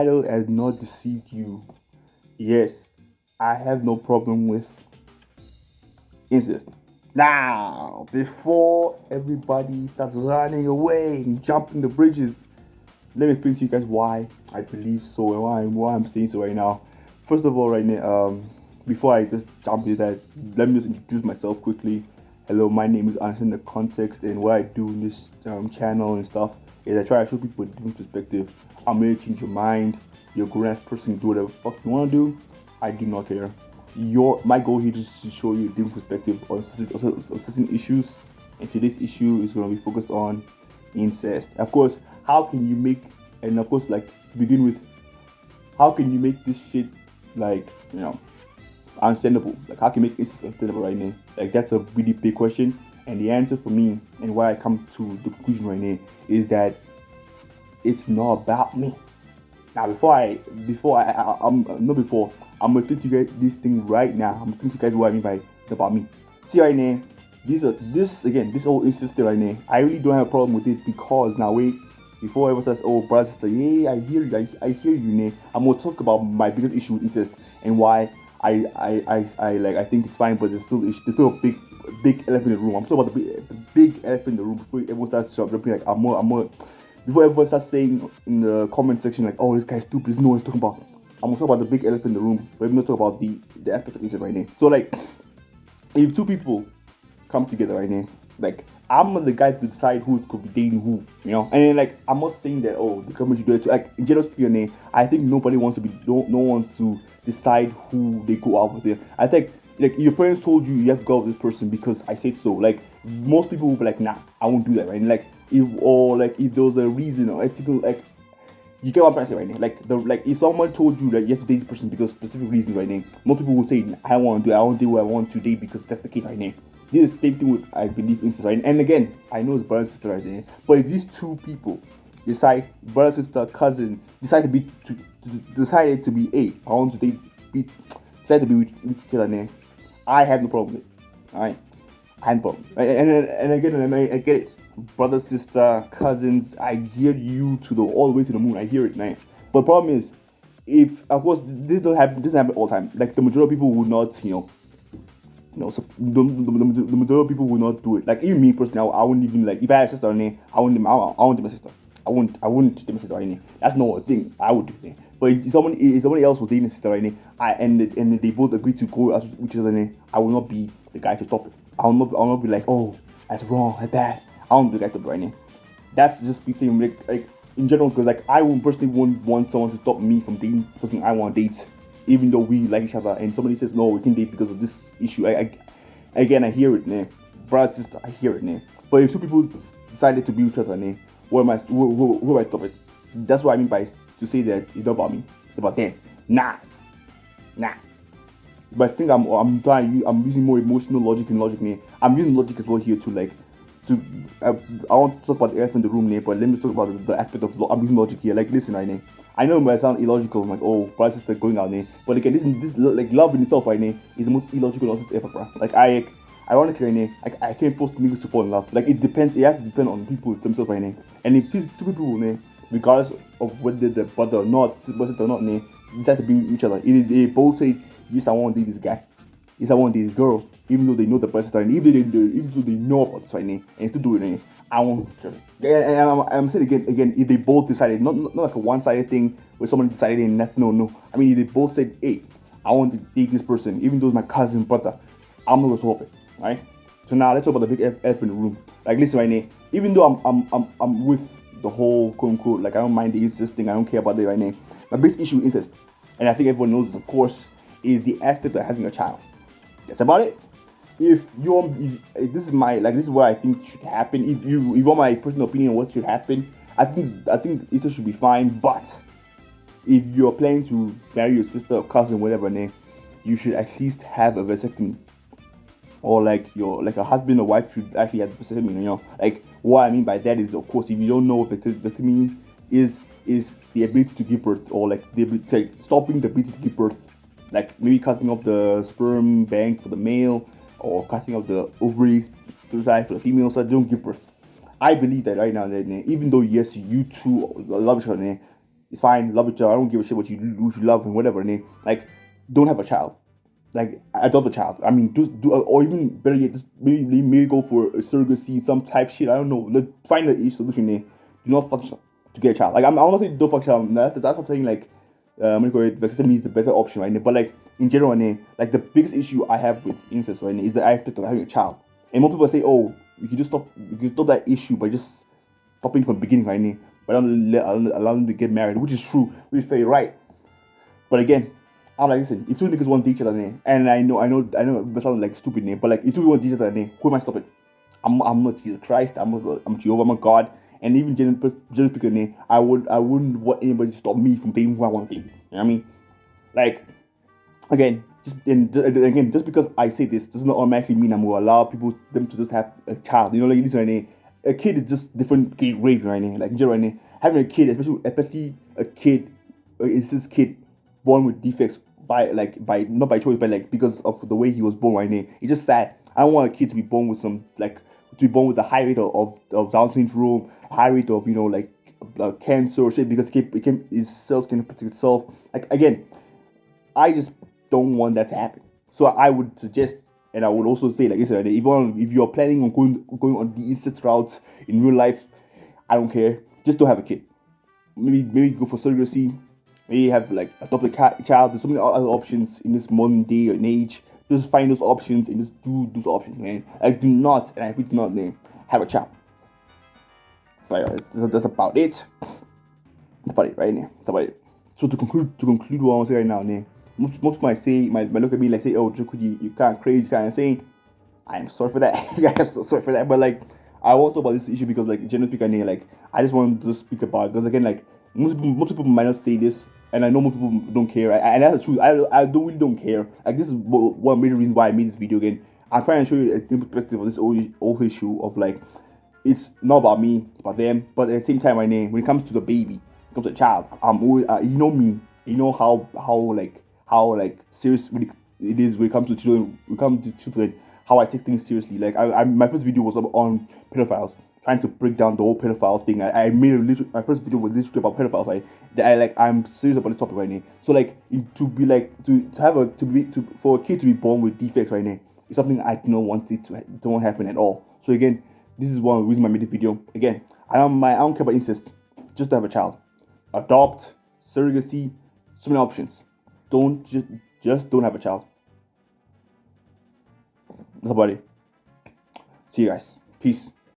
Title has not deceived you. Yes, I have no problem with incest. Now, before everybody starts running away and jumping the bridges, let me explain to you guys why I believe so and why I'm saying so right now. First of all, right now, before I just jump into that, let me just introduce myself quickly. Hello, my name is Anderson. The context and what I do in this channel and stuff is I try to show people a different perspective. I'm ready to change your mind. You're a grown ass person, do whatever the fuck you want to do. I do not care. My goal here is to show you a different perspective on certain issues, and today's issue is going to be focused on incest. Of course, how can you make, and of course, like to begin with, how can you make this shit like understandable? Like, how can you make incest understandable right now? Like, that's a really big question, and the answer for me and why I come to the conclusion right now is that it's not about me. Now, I'm gonna teach you guys this thing right now. I'm gonna teach you guys what I mean by it's about me. See right now, this whole incest right now. I really don't have a problem with it because now wait, before everyone says, oh brother sister, yeah, I hear you, Nay. I'm gonna talk about my biggest issue with incest and why I think it's fine, but there's still a big elephant in the room. I'm talking about the big elephant in the room before everyone starts jumping like I'm more before everyone starts saying in the comment section like, oh, this guy's stupid, this no one's talking about. I'm gonna talk about the big elephant in the room, but we're not talk about the aspect of incest right now. So like, if two people come together right now, like I'm not the guy to decide who could be dating who, and then like I'm not saying that the government should do it. Like in general speaking, I think nobody wants to be no one to decide who they go out with. It. I think like if your parents told you you have to go out with this person because I said so. Like most people will be like, nah, I won't do that, right? And like if there was a reason or ethical like you get what I'm trying to say right now. Like if someone told you that you have to date this person because of specific reasons right now, most people will say I want to do it, I want to do what I want to date because that's the case right now. This is the same thing with I believe incest right now. And again, I know it's brother and sister right there, but if these two people decide brother sister cousin decide decided to be I want to date be decide to be with each other now, I have no problem with it. Alright, I have no problem. And again, I get it brother, sister, cousins. I hear you to the all the way to the moon. I hear it now. But the problem is, if of course this don't happen, this happen all the time. Like the majority of people would not, so the majority of people would not do it. Like even me personally, I wouldn't even like if I had a sister on I wouldn't do my sister. I wouldn't do my sister right now. That's not a thing I would do. But if somebody else was dating a sister right now, and they both agreed to go out with each other, I will not be the guy to stop it. I'll not be like, oh, that's wrong, that's bad. I don't do that right now. That's just be saying like in general because like I would personally wouldn't want someone to stop me from dating the person I want to date, even though we like each other. And somebody says no, we can date because of this issue. Again I hear it now, brother sister, I hear it now. But if two people decided to be with each other now, who am I stop it? That's what I mean by to say that it's not about me, it's about them. Nah. But I think I'm using more emotional logic than logic now. I'm using logic as well here to like to I want to talk about the elephant in the room here, but let me talk about the aspect of I'm using logic here. Like, listen, right now, I know it might sound illogical, I'm like, oh, brother sister going out there, but again, this like love in itself right now is the most illogical nonsense ever, bro. Like, ironically right now, I can't force niggas to fall in love. Like, it depends. It has to depend on people themselves right now. And if two people, regardless of whether they're brother or not, sister or not, decide to be with each other, if they both say, yes, I want to date this guy. Yes, I want this girl, even though they know the person, and even though they know about this right now, and still do it, I won't. And I'm saying again, if they both decided, not like a one-sided thing where someone decided and that's no. I mean, if they both said, hey, I want to date this person, even though it's my cousin, brother, I'm not gonna stop it, right? So now let's talk about the big F in the room. Like, listen, right now, even though I'm with the whole quote unquote, like I don't mind the incest thing, I don't care about it right now. My biggest issue with incest, and I think everyone knows this, of course, is the aspect of having a child. That's about it. If this is what I think should happen. If you want my personal opinion on what should happen, I think it should be fine. But if you're planning to marry your sister or cousin, whatever name, you should at least have a vasectomy, or like your like a husband or wife should actually have a vasectomy. Like what I mean by that is, of course, if you don't know what vasectomy is the ability to give birth, or like the ability, like, stopping the ability to give birth, like maybe cutting off the sperm bank for the male or cutting off the ovaries for the female so they don't give birth. I believe that right now, that even though yes, you two love each other, It's fine. Love each other. I don't give a shit what you love and whatever. And like, don't have a child. Like, adopt a child. I mean, just do, or even better yet, just maybe go for a surrogacy, some type shit. I don't know. Like, find a solution there. Do not fuck to get a child. Like, I'm not saying don't fuck a child. That's what I'm saying. Like, I'm gonna go with vasectomy is the better option right now. But like in general, like the biggest issue I have with incest right now is the aspect of having a child. And most people say, oh, you can just stop that issue by just stopping from the beginning right now. But allow them to get married, which is true, which is very right. But again, I'm like, listen, if two niggas want each other, and I know, it sounds like stupid name, but like if two want each other, who am I stopping? I'm not Jesus Christ. I'm Jehovah. I'm a God. And even generally speaking, I wouldn't want anybody to stop me from being who I want to be. You know what I mean? Like, again, just because I say this does not automatically mean I'm going to allow them to just have a child. You know, like listen, right now, a kid is just different grave right now. Like in general, right now, having a kid, especially a kid, it's this kid born with defects by not by choice, but like because of the way he was born right now. It's just sad. I don't want a kid to be born with a high rate of Down syndrome, high rate of cancer or shit because his cells can protect itself. Like again, I just don't want that to happen. So I would suggest, and I would also say, like I said, if you're planning on going on the incest route in real life, I don't care. Just don't have a kid. Maybe go for surrogacy. Maybe have like adopt a child. There's so many other options in this modern day and age. Just find those options and just do those options, man. I do not, and I repeat, do not have a child. But that's about it. That's about it, right now. That's about it. So to conclude what I want to say right now, most people might look at me like say, oh, you can't crazy, kind of saying. I'm sorry for that. I'm so sorry for that. But like, I want to talk about this issue because like, generally speaking, like, I just want to speak about it because again, like, most people might not say this, and I know most people don't care. And that's the truth. I really don't care. Like, this is one major reason why I made this video again. I'm trying to show you a different perspective of this whole issue of like, it's not about me, it's about them. But at the same time, when it comes to the baby, it comes to the child, I'm always, you know me, you know how serious it is when it comes to children, how I take things seriously. Like my first video was on pedophiles, trying to break down the whole pedophile thing. I made my first video was literally about pedophiles, right? That I'm serious about this topic right now. So like for a kid to be born with defects right now is something I don't want it to don't happen at all. So again, this is one reason I made this video. Again, I don't care about incest. Just to have a child, adopt, surrogacy, so many options. Don't just don't have a child. That's about it. See you guys. Peace.